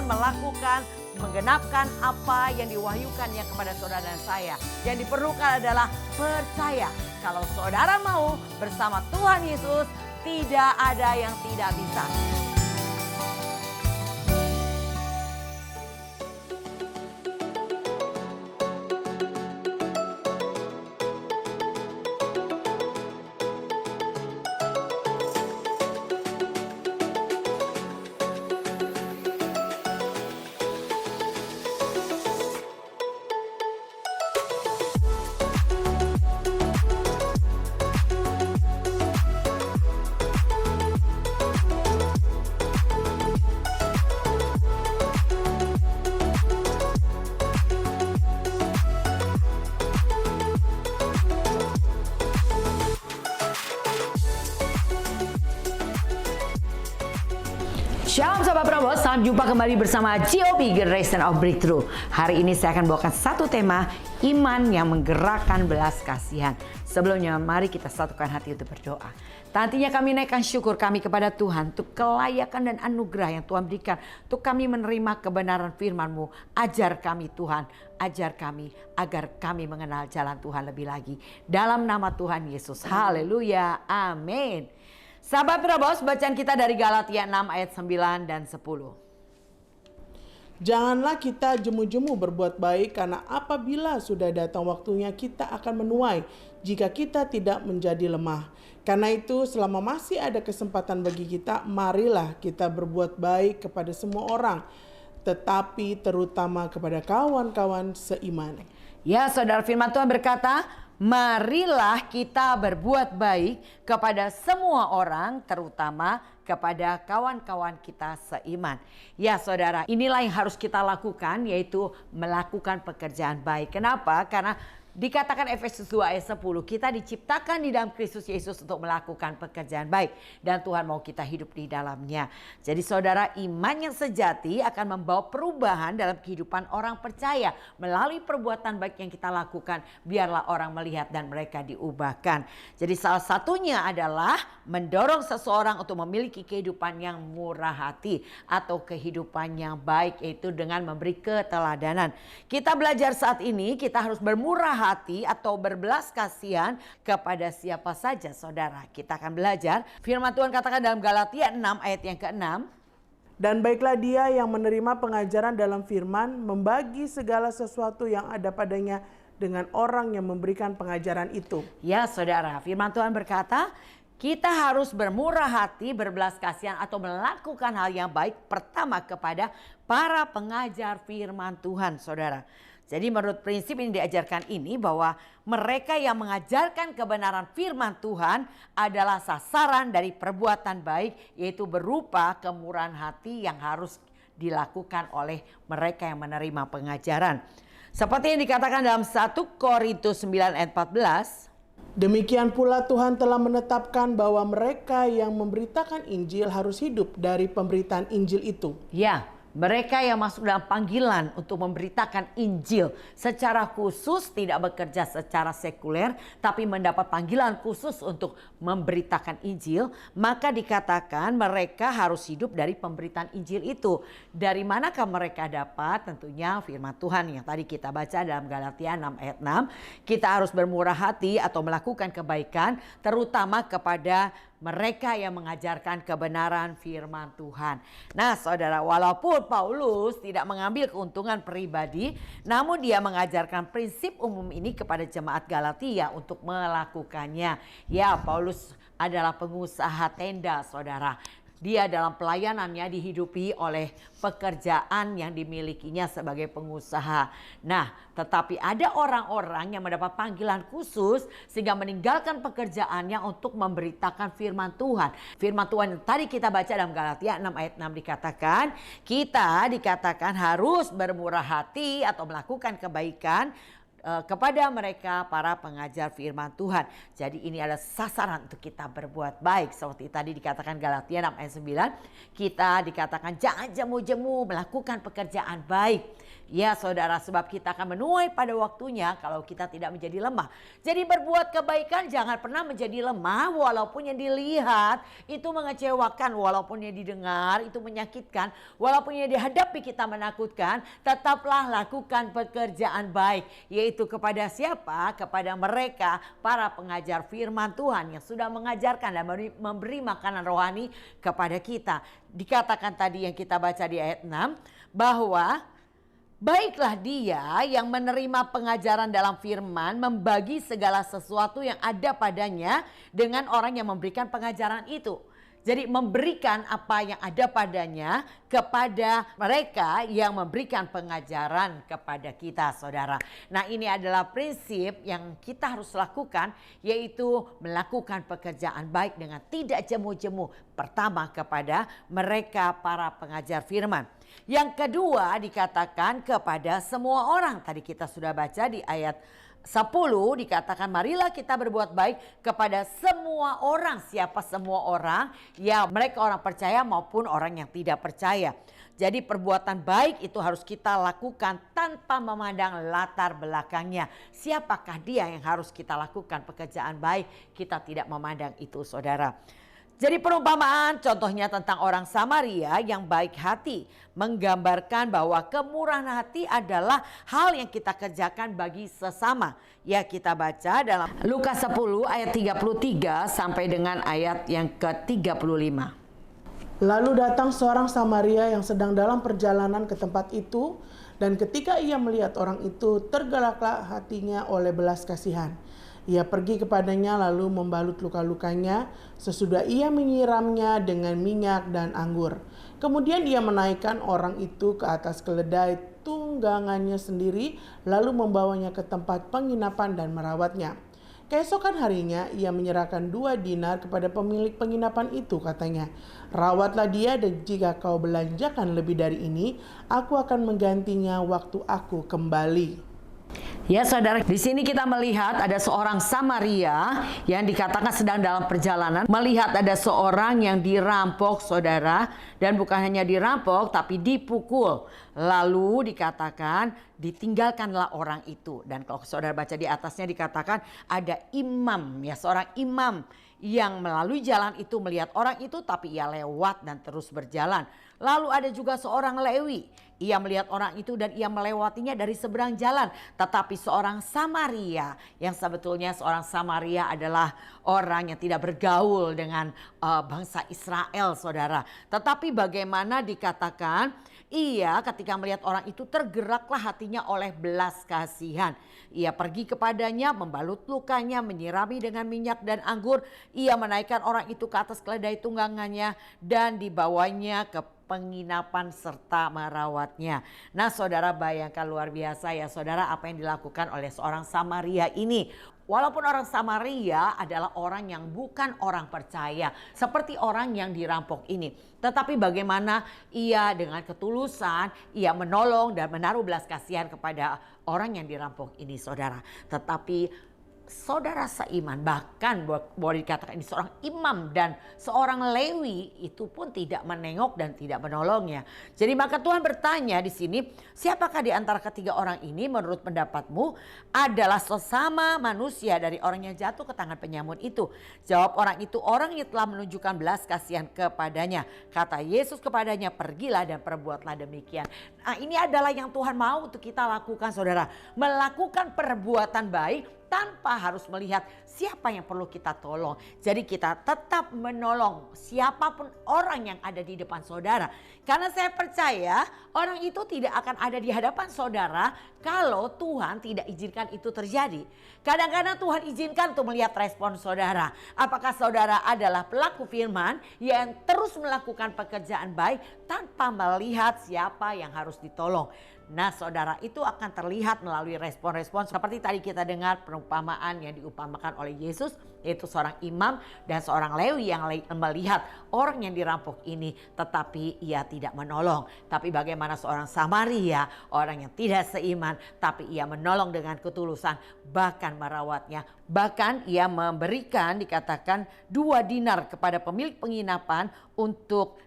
melakukan, menggenapkan apa yang diwahyukannya kepada saudara dan saya. Yang diperlukan adalah percaya. Kalau saudara mau bersama Tuhan Yesus, tidak ada yang tidak bisa. Shalom Sobat Probo, selamat jumpa kembali bersama GOB Generation of Breakthrough. Hari ini saya akan bawakan satu tema, iman yang menggerakkan belas kasihan. Sebelumnya mari kita satukan hati untuk berdoa. Nantinya kami naikkan syukur kami kepada Tuhan untuk kelayakan dan anugerah yang Tuhan berikan. Untuk kami menerima kebenaran firman-Mu. Ajar kami Tuhan, ajar kami agar kami mengenal jalan Tuhan lebih lagi. Dalam nama Tuhan Yesus, haleluya, amin. Sahabat Probos, bacaan kita dari Galatia 6 ayat 9 dan 10. Janganlah kita jemu-jemu berbuat baik, karena apabila sudah datang waktunya kita akan menuai jika kita tidak menjadi lemah. Karena itu selama masih ada kesempatan bagi kita, marilah kita berbuat baik kepada semua orang, tetapi terutama kepada kawan-kawan seiman. Ya, saudara, firman Tuhan berkata, marilah kita berbuat baik kepada semua orang, terutama kepada kawan-kawan kita seiman. Ya saudara, inilah yang harus kita lakukan, yaitu melakukan pekerjaan baik. Kenapa? Karena dikatakan Efesus 2 ayat 10, kita diciptakan di dalam Kristus Yesus untuk melakukan pekerjaan baik. Dan Tuhan mau kita hidup di dalamnya. Jadi saudara, iman yang sejati akan membawa perubahan dalam kehidupan orang percaya. Melalui perbuatan baik yang kita lakukan, biarlah orang melihat dan mereka diubahkan. Jadi salah satunya adalah mendorong seseorang untuk memiliki kehidupan yang murah hati. Atau kehidupan yang baik, yaitu dengan memberi keteladanan. Kita belajar saat ini, kita harus bermurah hati atau berbelas kasihan kepada siapa saja saudara. Kita akan belajar firman Tuhan katakan dalam Galatia 6 ayat yang ke-6. Dan baiklah dia yang menerima pengajaran dalam firman, membagi segala sesuatu yang ada padanya dengan orang yang memberikan pengajaran itu. Ya saudara, firman Tuhan berkata, kita harus bermurah hati, berbelas kasihan atau melakukan hal yang baik pertama kepada para pengajar firman Tuhan saudara. Jadi menurut prinsip yang diajarkan ini bahwa mereka yang mengajarkan kebenaran firman Tuhan adalah sasaran dari perbuatan baik, yaitu berupa kemurahan hati yang harus dilakukan oleh mereka yang menerima pengajaran. Seperti yang dikatakan dalam 1 Korintus 9 ayat 14. Demikian pula Tuhan telah menetapkan bahwa mereka yang memberitakan Injil harus hidup dari pemberitaan Injil itu. Ya. Mereka yang masuk dalam panggilan untuk memberitakan Injil secara khusus, tidak bekerja secara sekuler, tapi mendapat panggilan khusus untuk memberitakan Injil, maka dikatakan mereka harus hidup dari pemberitaan Injil itu. Dari manakah mereka dapat? Tentunya firman Tuhan yang tadi kita baca dalam Galatia 6 ayat 6. Kita harus bermurah hati atau melakukan kebaikan, terutama kepada mereka yang mengajarkan kebenaran firman Tuhan. Nah saudara, walaupun Paulus tidak mengambil keuntungan pribadi, namun dia mengajarkan prinsip umum ini kepada jemaat Galatia untuk melakukannya. Ya, Paulus adalah pengusaha tenda saudara. Dia dalam pelayanannya dihidupi oleh pekerjaan yang dimilikinya sebagai pengusaha. Nah, tetapi ada orang-orang yang mendapat panggilan khusus sehingga meninggalkan pekerjaannya untuk memberitakan firman Tuhan. Firman Tuhan yang tadi kita baca dalam Galatia 6 ayat 6 dikatakan, kita dikatakan harus bermurah hati atau melakukan kebaikan kepada mereka para pengajar firman Tuhan. Jadi ini adalah sasaran untuk kita berbuat baik. Seperti tadi dikatakan Galatia 6 ayat 9, kita dikatakan jangan jemu-jemu melakukan pekerjaan baik. Ya saudara, sebab kita akan menuai pada waktunya kalau kita tidak menjadi lemah. Jadi berbuat kebaikan jangan pernah menjadi lemah, walaupun yang dilihat itu mengecewakan, walaupun yang didengar itu menyakitkan, walaupun yang dihadapi kita menakutkan, tetaplah lakukan pekerjaan baik. Yaitu kepada siapa? Kepada mereka para pengajar firman Tuhan yang sudah mengajarkan dan memberi makanan rohani kepada kita. Dikatakan tadi yang kita baca di ayat 6 bahwa baiklah dia yang menerima pengajaran dalam firman, membagi segala sesuatu yang ada padanya dengan orang yang memberikan pengajaran itu. Jadi memberikan apa yang ada padanya kepada mereka yang memberikan pengajaran kepada kita, saudara. Nah, ini adalah prinsip yang kita harus lakukan, yaitu melakukan pekerjaan baik dengan tidak jemu-jemu. Pertama kepada mereka para pengajar firman. Yang kedua dikatakan kepada semua orang. Tadi kita sudah baca di ayat 10 dikatakan marilah kita berbuat baik kepada semua orang. Siapa semua orang? Ya mereka orang percaya maupun orang yang tidak percaya. Jadi perbuatan baik itu harus kita lakukan tanpa memandang latar belakangnya. Siapakah dia yang harus kita lakukan pekerjaan baik? Kita tidak memandang itu, saudara. Jadi perumpamaan contohnya tentang orang Samaria yang baik hati menggambarkan bahwa kemurahan hati adalah hal yang kita kerjakan bagi sesama. Ya kita baca dalam Lukas 10 ayat 33 sampai dengan ayat yang ke-35. Lalu datang seorang Samaria yang sedang dalam perjalanan ke tempat itu, dan ketika ia melihat orang itu, tergeraklah hatinya oleh belas kasihan. Ia pergi kepadanya lalu membalut luka-lukanya, sesudah ia menyiramnya dengan minyak dan anggur. Kemudian ia menaikkan orang itu ke atas keledai tunggangannya sendiri, lalu membawanya ke tempat penginapan dan merawatnya. Keesokan harinya ia menyerahkan 2 dinar kepada pemilik penginapan itu, katanya, rawatlah dia dan jika kau belanjakan lebih dari ini, aku akan menggantinya waktu aku kembali. Ya saudara, di sini kita melihat ada seorang Samaria yang dikatakan sedang dalam perjalanan. Melihat ada seorang yang dirampok, saudara. Dan bukan hanya dirampok tapi dipukul. Lalu dikatakan ditinggalkanlah orang itu. Dan kalau saudara baca di atasnya dikatakan ada imam, ya seorang imam yang melalui jalan itu melihat orang itu tapi ia lewat dan terus berjalan. Lalu ada juga seorang Lewi. Ia melihat orang itu dan ia melewatinya dari seberang jalan. Tetapi seorang Samaria, yang sebetulnya seorang Samaria adalah orang yang tidak bergaul dengan bangsa Israel, saudara. Tetapi bagaimana dikatakan, ia ketika melihat orang itu tergeraklah hatinya oleh belas kasihan. Ia pergi kepadanya, membalut lukanya, menyirami dengan minyak dan anggur. Ia menaikkan orang itu ke atas keledai tunggangannya dan dibawanya ke penginapan serta merawatnya. Nah saudara, bayangkan luar biasa ya saudara apa yang dilakukan oleh seorang Samaria ini. Walaupun orang Samaria adalah orang yang bukan orang percaya seperti orang yang dirampok ini. Tetapi bagaimana ia dengan ketulusan ia menolong dan menaruh belas kasihan kepada orang yang dirampok ini, saudara. Tetapi saudara seiman, bahkan boleh dikatakan ini seorang imam dan seorang Lewi itu pun tidak menengok dan tidak menolongnya. Jadi maka Tuhan bertanya di sini, siapakah di antara ketiga orang ini menurut pendapatmu adalah sesama manusia dari orang yang jatuh ke tangan penyamun itu? Jawab orang itu, orang yang telah menunjukkan belas kasihan kepadanya. Kata Yesus kepadanya, pergilah dan perbuatlah demikian. Nah ini adalah yang Tuhan mau untuk kita lakukan, saudara. Melakukan perbuatan baik tanpa harus melihat siapa yang perlu kita tolong. Jadi kita tetap menolong siapapun orang yang ada di depan saudara. Karena saya percaya orang itu tidak akan ada di hadapan saudara kalau Tuhan tidak izinkan itu terjadi. Kadang-kadang Tuhan izinkan untuk melihat respon saudara. Apakah saudara adalah pelaku firman yang terus melakukan pekerjaan baik tanpa melihat siapa yang harus ditolong. Nah saudara, itu akan terlihat melalui respon-respon seperti tadi kita dengar perumpamaan yang diumpamakan oleh oleh Yesus, yaitu seorang imam dan seorang Lewi yang melihat orang yang dirampok ini, tetapi ia tidak menolong. Tapi bagaimana seorang Samaria, orang yang tidak seiman, tapi ia menolong dengan ketulusan, bahkan merawatnya. Bahkan ia memberikan, dikatakan 2 dinar kepada pemilik penginapan untuk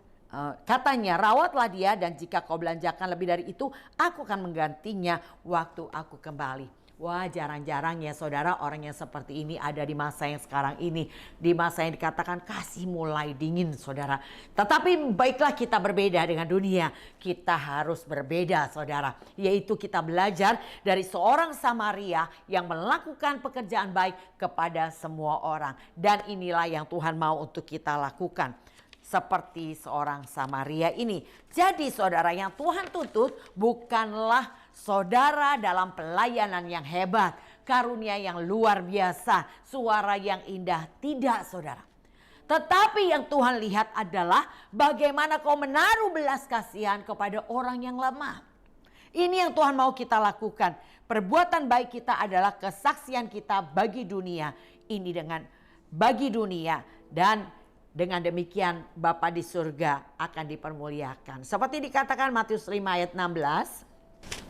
katanya, rawatlah dia, dan jika kau belanjakan lebih dari itu, aku akan menggantinya waktu aku kembali. Wah, jarang-jarang ya saudara orang yang seperti ini ada di masa yang sekarang ini. Di masa yang dikatakan kasih mulai dingin saudara. Tetapi baiklah kita berbeda dengan dunia. Kita harus berbeda saudara. Yaitu kita belajar dari seorang Samaria yang melakukan pekerjaan baik kepada semua orang. Dan inilah yang Tuhan mau untuk kita lakukan. Seperti seorang Samaria ini. Jadi saudara, yang Tuhan tuntut bukanlah saudara dalam pelayanan yang hebat, karunia yang luar biasa, suara yang indah. Tidak saudara. Tetapi yang Tuhan lihat adalah bagaimana kau menaruh belas kasihan kepada orang yang lemah. Ini yang Tuhan mau kita lakukan. Perbuatan baik kita adalah kesaksian kita bagi dunia. Ini dengan bagi dunia, dan dengan demikian Bapa di surga akan dipermuliakan. Seperti dikatakan Matius 5 ayat 16.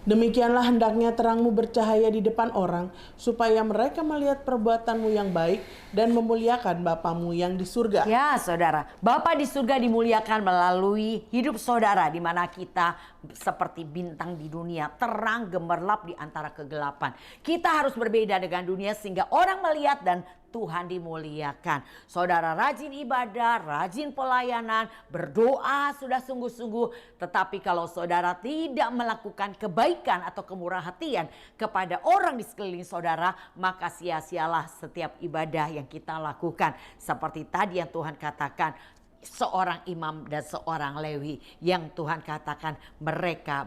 Demikianlah hendaknya terangmu bercahaya di depan orang, supaya mereka melihat perbuatanmu yang baik dan memuliakan Bapamu yang di surga. Ya saudara, Bapa di surga dimuliakan melalui hidup saudara, di mana kita seperti bintang di dunia, terang gemerlap di antara kegelapan. Kita harus berbeda dengan dunia sehingga orang melihat dan Tuhan dimuliakan. Saudara rajin ibadah, rajin pelayanan, berdoa sudah sungguh-sungguh. Tetapi kalau saudara tidak melakukan kebaikan atau kemurahan hatian kepada orang di sekeliling saudara, maka sia-sialah setiap ibadah yang kita lakukan. Seperti tadi yang Tuhan katakan, seorang imam dan seorang Lewi yang Tuhan katakan mereka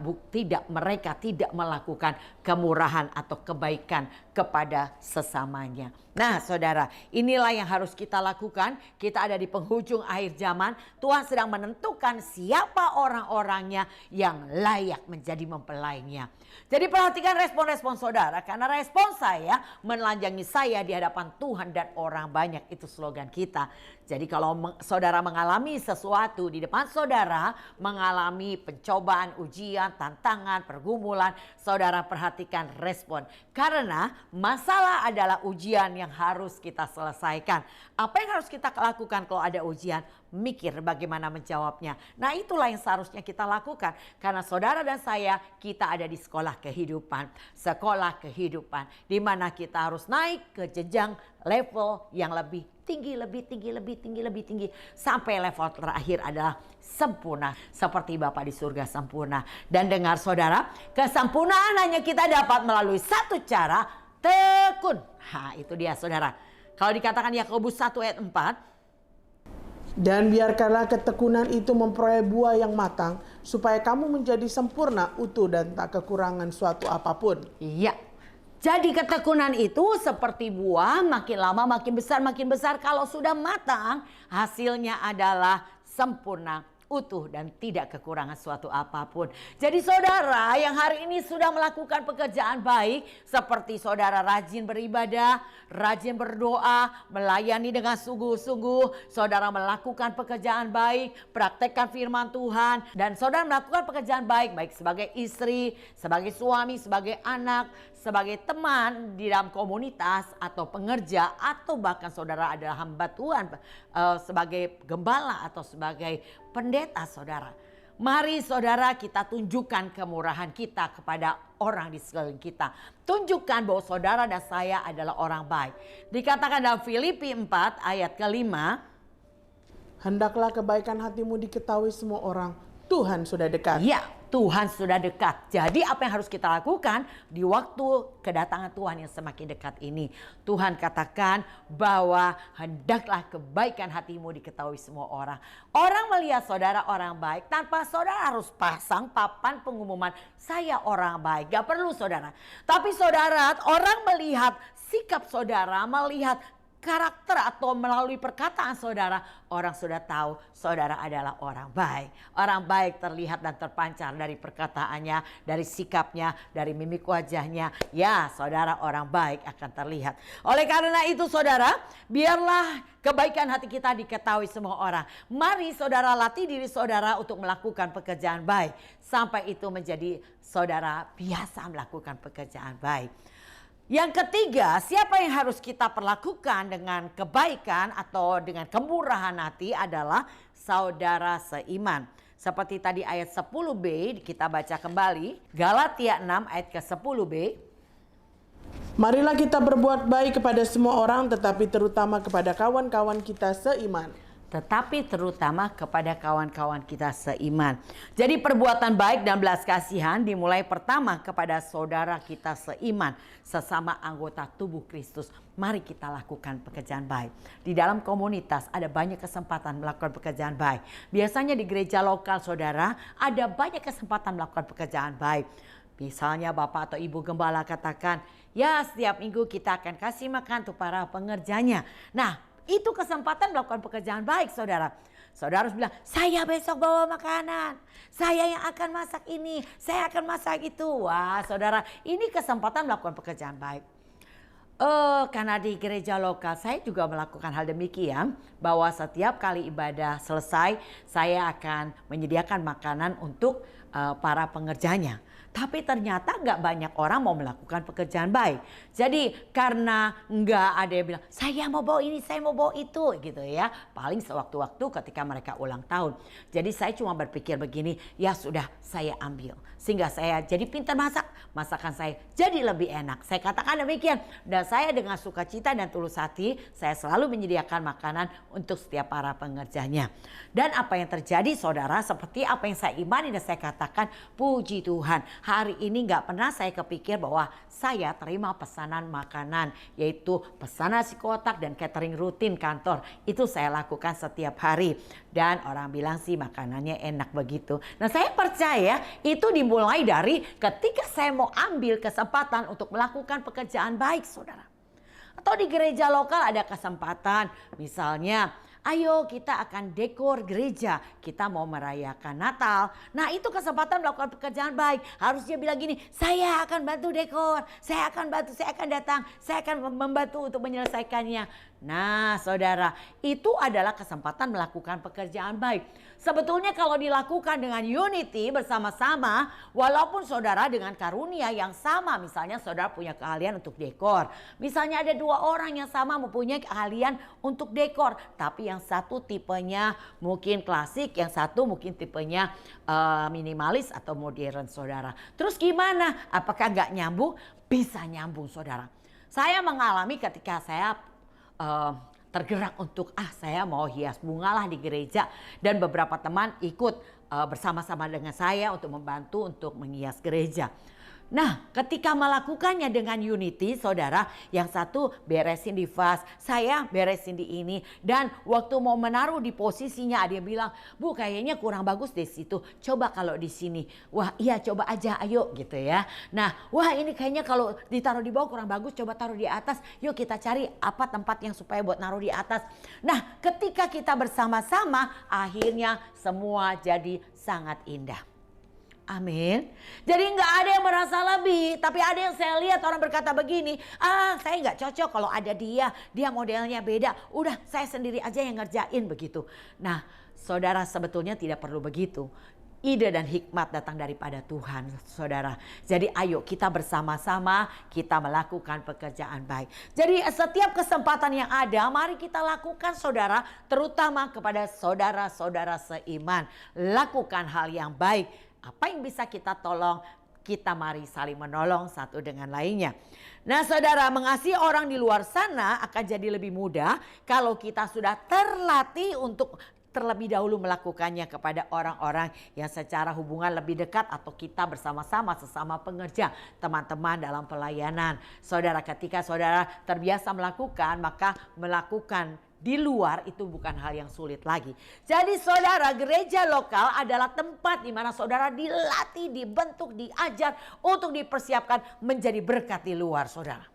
tidak melakukan kemurahan atau kebaikan kepada sesamanya. Nah saudara, inilah yang harus kita lakukan. Kita ada di penghujung akhir zaman. Tuhan sedang menentukan siapa orang-orangnya yang layak menjadi mempelainya. Jadi perhatikan respon-respon saudara, karena respon saya menelanjangi saya di hadapan Tuhan dan orang banyak. Itu slogan kita. Jadi kalau saudara mengalami sesuatu di depan saudara, mengalami pencobaan, ujian, tantangan, pergumulan, saudara perhatikan respon. Karena masalah adalah ujian yang harus kita selesaikan. Apa yang harus kita lakukan kalau ada ujian? Mikir bagaimana menjawabnya. Nah itulah yang seharusnya kita lakukan. Karena saudara dan saya, kita ada di sekolah kehidupan. Sekolah kehidupan. Di mana kita harus naik ke jenjang level yang lebih tinggi, lebih tinggi. Sampai level terakhir adalah sempurna. Seperti Bapa di surga sempurna. Dan dengar saudara, kesempurnaan hanya kita dapat melalui satu cara, tekun. Nah itu dia saudara. Kalau dikatakan Yakobus 1 ayat 4. Dan biarkanlah ketekunan itu memperoleh buah yang matang, supaya kamu menjadi sempurna, utuh dan tak kekurangan suatu apapun. Iya. Jadi ketekunan itu seperti buah, makin lama makin besar. Kalau sudah matang, hasilnya adalah sempurna, utuh dan tidak kekurangan suatu apapun. Jadi saudara yang hari ini sudah melakukan pekerjaan baik, seperti saudara rajin beribadah, rajin berdoa, melayani dengan sungguh-sungguh, saudara melakukan pekerjaan baik, praktekkan firman Tuhan, dan saudara melakukan pekerjaan baik, baik sebagai istri, sebagai suami, sebagai anak, sebagai teman di dalam komunitas atau pengerja, atau bahkan saudara adalah hamba Tuhan sebagai gembala atau sebagai pendeta saudara. Mari saudara kita tunjukkan kemurahan kita kepada orang di sekeliling kita. Tunjukkan bahwa saudara dan saya adalah orang baik. Dikatakan dalam Filipi 4 ayat ke-5. Hendaklah kebaikan hatimu diketahui semua orang. Tuhan sudah dekat. Ya, Tuhan sudah dekat. Jadi apa yang harus kita lakukan di waktu kedatangan Tuhan yang semakin dekat ini? Tuhan katakan bahwa hendaklah kebaikan hatimu diketahui semua orang. Orang melihat saudara orang baik tanpa saudara harus pasang papan pengumuman saya orang baik. Gak perlu saudara. Tapi saudara, orang melihat sikap saudara, melihat karakter atau melalui perkataan saudara, orang sudah tahu saudara adalah orang baik. Orang baik terlihat dan terpancar dari perkataannya, dari sikapnya, dari mimik wajahnya. Ya, saudara orang baik akan terlihat. Oleh karena itu saudara, biarlah kebaikan hati kita diketahui semua orang. Mari saudara latih diri saudara untuk melakukan pekerjaan baik. Sampai itu menjadi saudara biasa melakukan pekerjaan baik. Yang ketiga, siapa yang harus kita perlakukan dengan kebaikan atau dengan kemurahan hati adalah saudara seiman. Seperti tadi ayat 10b kita baca kembali. Galatia 6 ayat ke-10b. Marilah kita berbuat baik kepada semua orang, tetapi terutama kepada kawan-kawan kita seiman. Tetapi terutama kepada kawan-kawan kita seiman. Jadi perbuatan baik dan belas kasihan dimulai pertama kepada saudara kita seiman, sesama anggota tubuh Kristus. Mari kita lakukan pekerjaan baik. Di dalam komunitas ada banyak kesempatan melakukan pekerjaan baik. Biasanya di gereja lokal saudara ada banyak kesempatan melakukan pekerjaan baik. Misalnya Bapak atau Ibu Gembala katakan, ya setiap minggu kita akan kasih makan untuk para pengerjanya. Nah, itu kesempatan melakukan pekerjaan baik saudara. Saudara harus bilang, saya besok bawa makanan. Saya yang akan masak ini. Saya akan masak itu. Wah saudara, ini kesempatan melakukan pekerjaan baik. Karena di gereja lokal saya juga melakukan hal demikian. Bahwa setiap kali ibadah selesai, saya akan menyediakan makanan untuk para pengerjanya. Tapi ternyata nggak banyak orang mau melakukan pekerjaan baik. Jadi karena nggak ada yang bilang, saya mau bawa ini, saya mau bawa itu gitu ya. Paling sewaktu-waktu ketika mereka ulang tahun. Jadi saya cuma berpikir begini, ya sudah saya ambil. Sehingga saya jadi pintar masak, masakan saya jadi lebih enak. Saya katakan demikian. Dan saya dengan sukacita dan tulus hati, saya selalu menyediakan makanan untuk setiap para pengerjanya. Dan apa yang terjadi saudara, seperti apa yang saya imani dan saya katakan, puji Tuhan. Hari ini nggak pernah saya kepikir bahwa saya terima pesanan makanan, yaitu pesanan nasi kotak dan catering rutin kantor. Itu saya lakukan setiap hari. Dan orang bilang sih makanannya enak begitu. Nah saya percaya itu dimulai dari ketika saya mau ambil kesempatan untuk melakukan pekerjaan baik saudara. Atau di gereja lokal ada kesempatan misalnya, ayo kita akan dekor gereja, kita mau merayakan Natal. Nah itu kesempatan melakukan pekerjaan baik. Harusnya bilang gini, saya akan bantu dekor, saya akan bantu, saya akan datang, saya akan membantu untuk menyelesaikannya. Nah saudara, itu adalah kesempatan melakukan pekerjaan baik. Sebetulnya kalau dilakukan dengan unity bersama-sama, walaupun saudara dengan karunia yang sama, misalnya saudara punya keahlian untuk dekor. Misalnya ada dua orang yang sama mempunyai keahlian untuk dekor, tapi yang satu tipenya mungkin klasik, yang satu mungkin tipenya minimalis atau modern saudara. Terus gimana? Apakah nggak nyambung? Bisa nyambung saudara. Saya mengalami ketika saya tergerak untuk saya mau hias bunga lah di gereja, dan beberapa teman ikut bersama-sama dengan saya untuk membantu untuk menghias gereja. Nah ketika melakukannya dengan unity saudara, yang satu beresin di vas, saya beresin di ini, dan waktu mau menaruh di posisinya dia bilang, Bu kayaknya kurang bagus di situ, coba kalau di sini. Wah iya coba aja ayo gitu ya. Nah wah ini kayaknya kalau ditaruh di bawah kurang bagus, coba taruh di atas, yuk kita cari apa tempat yang supaya buat naruh di atas. Nah ketika kita bersama-sama akhirnya semua jadi sangat indah. Amin. Jadi nggak ada yang merasa lebih, tapi ada yang saya lihat orang berkata begini, saya nggak cocok kalau ada dia modelnya beda, udah saya sendiri aja yang ngerjain begitu. Nah saudara sebetulnya tidak perlu begitu. Ide dan hikmat datang daripada Tuhan saudara. Jadi ayo kita bersama-sama kita melakukan pekerjaan baik. Jadi setiap kesempatan yang ada mari kita lakukan saudara, terutama kepada saudara-saudara seiman. Lakukan hal yang baik. Apa yang bisa kita tolong, kita mari saling menolong satu dengan lainnya. Nah saudara, mengasihi orang di luar sana akan jadi lebih mudah kalau kita sudah terlatih untuk terlebih dahulu melakukannya kepada orang-orang yang secara hubungan lebih dekat atau kita bersama-sama sesama pengerja, teman-teman dalam pelayanan. Saudara, ketika saudara terbiasa melakukan, maka melakukan di luar itu bukan hal yang sulit lagi. Jadi saudara, gereja lokal adalah tempat di mana saudara dilatih, dibentuk, diajar untuk dipersiapkan menjadi berkat di luar saudara.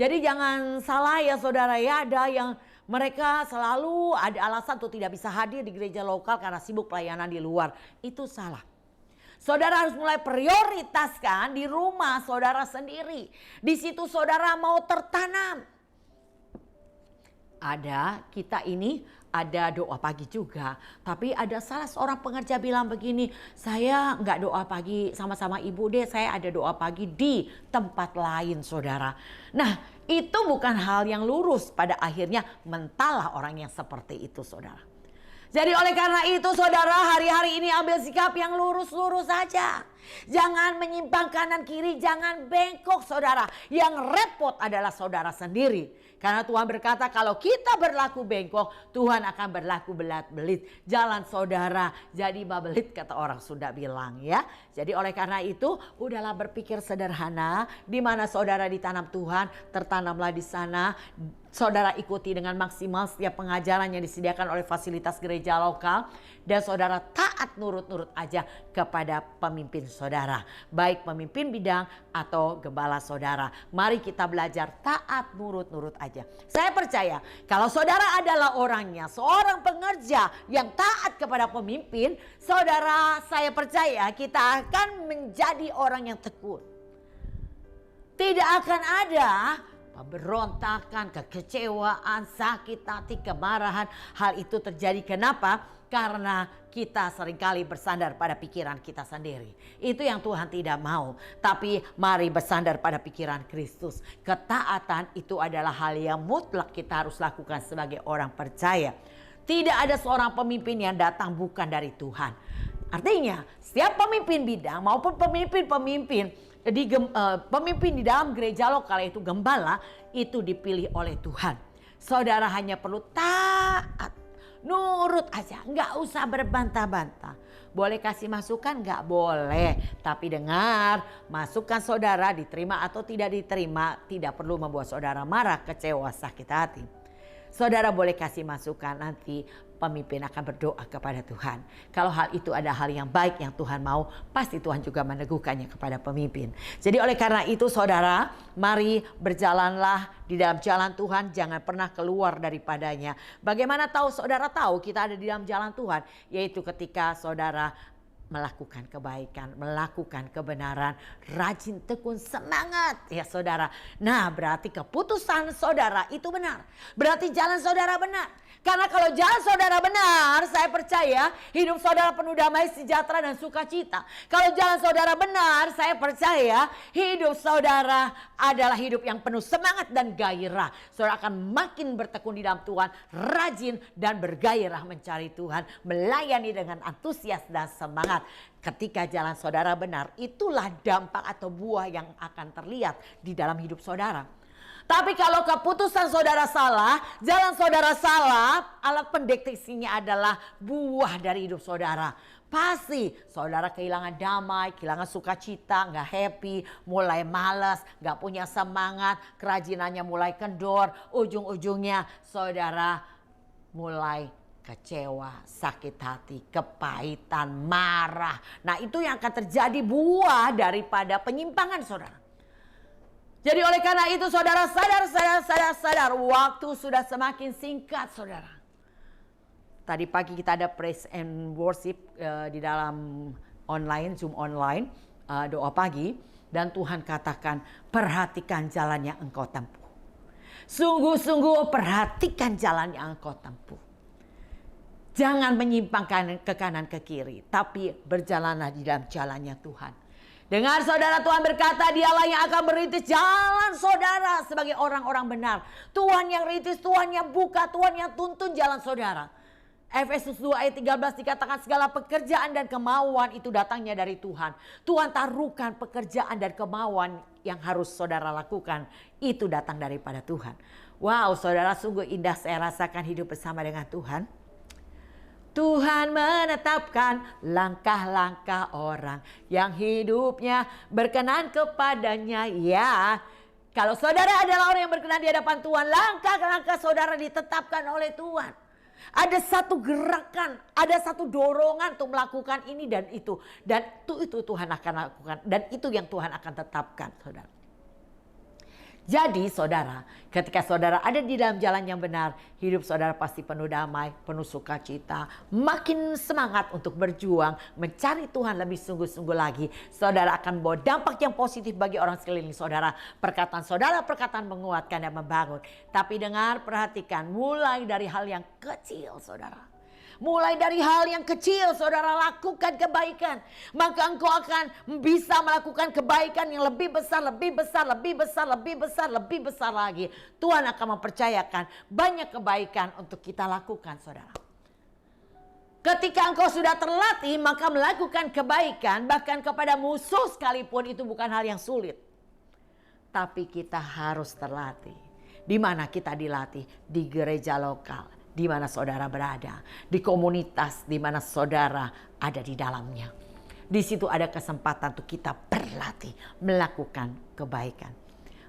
Jadi jangan salah ya saudara ya, ada yang mereka selalu ada alasan untuk tidak bisa hadir di gereja lokal karena sibuk pelayanan di luar. Itu salah. Saudara harus mulai prioritaskan di rumah saudara sendiri. Di situ saudara mau tertanam. Kita ini ada doa pagi juga. Tapi ada salah seorang pengerja bilang begini, saya nggak doa pagi sama-sama ibu deh, saya ada doa pagi di tempat lain saudara. Nah itu bukan hal yang lurus, pada akhirnya mentalah orang yang seperti itu saudara. Jadi oleh karena itu saudara, hari-hari ini ambil sikap yang lurus-lurus saja. Jangan menyimpang kanan kiri, jangan bengkok saudara. Yang repot adalah saudara sendiri. Karena Tuhan berkata kalau kita berlaku bengkok, Tuhan akan berlaku belat-belit. Jalan saudara jadi babelit kata orang Sunda bilang ya. Jadi oleh karena itu udahlah berpikir sederhana. Di mana saudara ditanam Tuhan, tertanamlah di sana. Saudara ikuti dengan maksimal setiap pengajaran yang disediakan oleh fasilitas gereja lokal. Dan saudara taat nurut-nurut aja kepada pemimpin saudara. Baik pemimpin bidang atau gembala saudara. Mari kita belajar taat nurut-nurut aja. Saya percaya kalau saudara adalah orangnya, seorang pengerja yang taat kepada pemimpin. Saudara, saya percaya kita akan menjadi orang yang tekun. Tidak akan ada pemberontakan, kekecewaan, sakit hati, kemarahan. Hal itu terjadi kenapa? Karena kita seringkali bersandar pada pikiran kita sendiri. Itu yang Tuhan tidak mau. Tapi mari bersandar pada pikiran Kristus. Ketaatan itu adalah hal yang mutlak kita harus lakukan sebagai orang percaya. Tidak ada seorang pemimpin yang datang bukan dari Tuhan. Artinya setiap pemimpin bidang maupun pemimpin di dalam gereja lokal yaitu gembala itu dipilih oleh Tuhan. Saudara hanya perlu taat, nurut aja, nggak usah berbantah-bantah. Boleh kasih masukan? Nggak boleh. Tapi dengar, masukan saudara diterima atau tidak diterima tidak perlu membuat saudara marah, kecewa, sakit hati. Saudara boleh kasih masukan, nanti pemimpin akan berdoa kepada Tuhan. Kalau hal itu ada hal yang baik yang Tuhan mau, pasti Tuhan juga meneguhkannya kepada pemimpin. Jadi oleh karena itu saudara, mari berjalanlah di dalam jalan Tuhan, jangan pernah keluar daripadanya. Bagaimana saudara tahu kita ada di dalam jalan Tuhan? Yaitu ketika saudara melakukan kebaikan, melakukan kebenaran, rajin, tekun, semangat ya saudara. Nah berarti keputusan saudara itu benar. Berarti jalan saudara benar. Karena kalau jalan saudara benar, saya percaya hidup saudara penuh damai, sejahtera dan sukacita. Kalau jalan saudara benar, saya percaya hidup saudara adalah hidup yang penuh semangat dan gairah. Saudara akan makin bertekun di dalam Tuhan, rajin dan bergairah mencari Tuhan, melayani dengan antusias dan semangat. Ketika jalan saudara benar, itulah dampak atau buah yang akan terlihat di dalam hidup saudara. Tapi kalau keputusan saudara salah, jalan saudara salah, alat pendeteksinya adalah buah dari hidup saudara. Pasti saudara kehilangan damai, kehilangan sukacita, nggak happy, mulai malas, nggak punya semangat, kerajinannya mulai kendor, ujung-ujungnya saudara mulai kecewa, sakit hati, kepahitan, marah. Nah itu yang akan terjadi buah daripada penyimpangan saudara. Jadi oleh karena itu saudara sadar, waktu sudah semakin singkat saudara. Tadi pagi kita ada praise and worship di dalam online, Zoom online, doa pagi. Dan Tuhan katakan perhatikan jalan yang engkau tempuh. Sungguh-sungguh perhatikan jalan yang engkau tempuh. Jangan menyimpang ke kanan ke kiri, tapi berjalanlah di dalam jalannya Tuhan. Dengar saudara, Tuhan berkata dialah yang akan merintis jalan saudara sebagai orang-orang benar. Tuhan yang rintis, Tuhan yang buka, Tuhan yang tuntun jalan saudara. Efesus 2 ayat 13 dikatakan segala pekerjaan dan kemauan itu datangnya dari Tuhan. Tuhan taruhkan pekerjaan dan kemauan yang harus saudara lakukan. Itu datang daripada Tuhan. Wow saudara, sungguh indah saya rasakan hidup bersama dengan Tuhan. Tuhan menetapkan langkah-langkah orang yang hidupnya berkenan kepadanya. Ya, kalau saudara adalah orang yang berkenan di hadapan Tuhan, langkah-langkah saudara ditetapkan oleh Tuhan. Ada satu gerakan, ada satu dorongan untuk melakukan ini dan itu. Dan itu Tuhan akan lakukan. Dan itu yang Tuhan akan tetapkan, saudara. Jadi saudara, ketika saudara ada di dalam jalan yang benar, hidup saudara pasti penuh damai, penuh sukacita, makin semangat untuk berjuang, mencari Tuhan lebih sungguh-sungguh lagi. Saudara akan membawa dampak yang positif bagi orang sekeliling saudara. Perkataan saudara, perkataan menguatkan dan membangun. Tapi dengar, perhatikan, mulai dari hal yang kecil saudara. Mulai dari hal yang kecil saudara lakukan kebaikan. Maka engkau akan bisa melakukan kebaikan yang lebih besar, lebih besar, lebih besar, lebih besar, lebih besar lagi. Tuhan akan mempercayakan banyak kebaikan untuk kita lakukan saudara. Ketika engkau sudah terlatih maka melakukan kebaikan bahkan kepada musuh sekalipun itu bukan hal yang sulit. Tapi kita harus terlatih. Di mana kita dilatih? Di gereja lokal. Di mana saudara berada, di komunitas di mana saudara ada di dalamnya. Di situ ada kesempatan untuk kita berlatih melakukan kebaikan.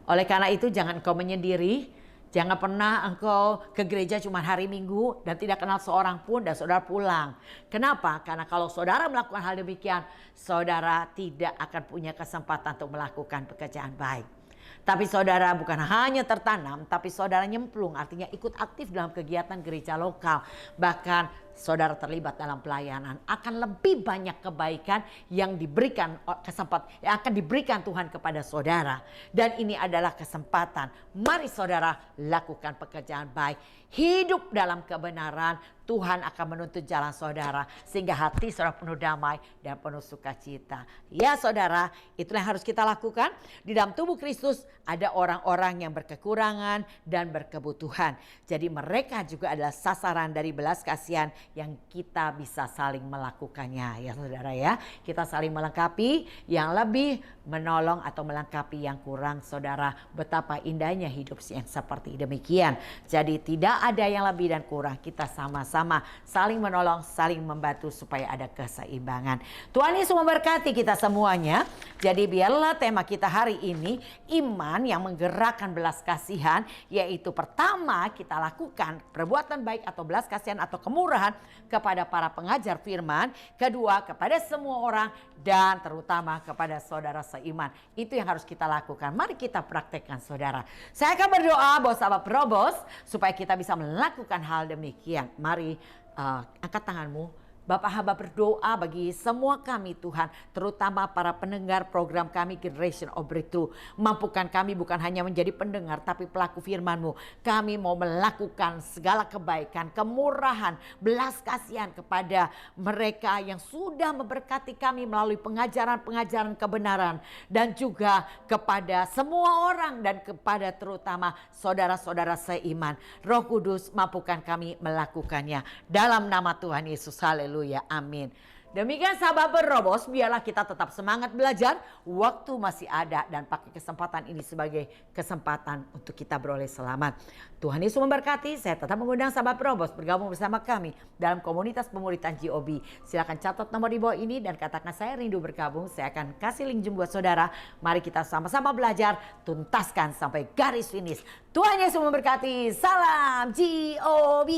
Oleh karena itu jangan engkau menyendiri, jangan pernah engkau ke gereja cuma hari Minggu dan tidak kenal seorang pun dan saudara pulang. Kenapa? Karena kalau saudara melakukan hal demikian, saudara tidak akan punya kesempatan untuk melakukan pekerjaan baik. Tapi saudara bukan hanya tertanam, tapi saudara nyemplung, artinya ikut aktif dalam kegiatan gereja lokal. Bahkan saudara terlibat dalam pelayanan, akan lebih banyak kebaikan yang diberikan yang akan diberikan Tuhan kepada saudara. Dan ini adalah kesempatan. Mari saudara lakukan pekerjaan baik. Hidup dalam kebenaran, Tuhan akan menuntut jalan saudara sehingga hati saudara penuh damai dan penuh sukacita. Ya saudara, itulah yang harus kita lakukan. Di dalam tubuh Kristus ada orang-orang yang berkekurangan dan berkebutuhan. Jadi mereka juga adalah sasaran dari belas kasihan yang kita bisa saling melakukannya ya saudara ya. Kita saling melengkapi, yang lebih menolong atau melengkapi yang kurang saudara. Betapa indahnya hidup yang seperti demikian. Jadi tidak ada yang lebih dan kurang, kita sama-sama saling menolong, saling membantu supaya ada keseimbangan. Tuhan Yesus memberkati kita semuanya. Jadi biarlah tema kita hari ini iman yang menggerakkan belas kasihan, yaitu pertama kita lakukan perbuatan baik atau belas kasihan atau kemurahan kepada para pengajar firman, kedua kepada semua orang dan terutama kepada saudara seiman. Itu yang harus kita lakukan. Mari kita praktekkan saudara. Saya akan berdoa buat sahabat Probos supaya kita bisa melakukan hal demikian. Mari angkat tanganmu. Bapak hamba berdoa bagi semua kami Tuhan, terutama para pendengar program kami Generation of Breakthrough. Mampukan kami bukan hanya menjadi pendengar tapi pelaku firman-Mu. Kami mau melakukan segala kebaikan, kemurahan, belas kasihan kepada mereka yang sudah memberkati kami melalui pengajaran-pengajaran kebenaran. Dan juga kepada semua orang dan kepada terutama saudara-saudara seiman. Roh Kudus mampukan kami melakukannya. Dalam nama Tuhan Yesus, haleluya. Amin. Demikian sahabat Berobos, biarlah kita tetap semangat belajar. Waktu masih ada dan pakai kesempatan ini sebagai kesempatan untuk kita beroleh selamat. Tuhan Yesus memberkati. Saya tetap mengundang sahabat Berobos bergabung bersama kami dalam komunitas pemuritan GOB. Silakan catat nomor di bawah ini dan katakan saya rindu bergabung. Saya akan kasih link Zoom buat saudara. Mari kita sama-sama belajar, tuntaskan sampai garis finish. Tuhan Yesus memberkati. Salam GOB.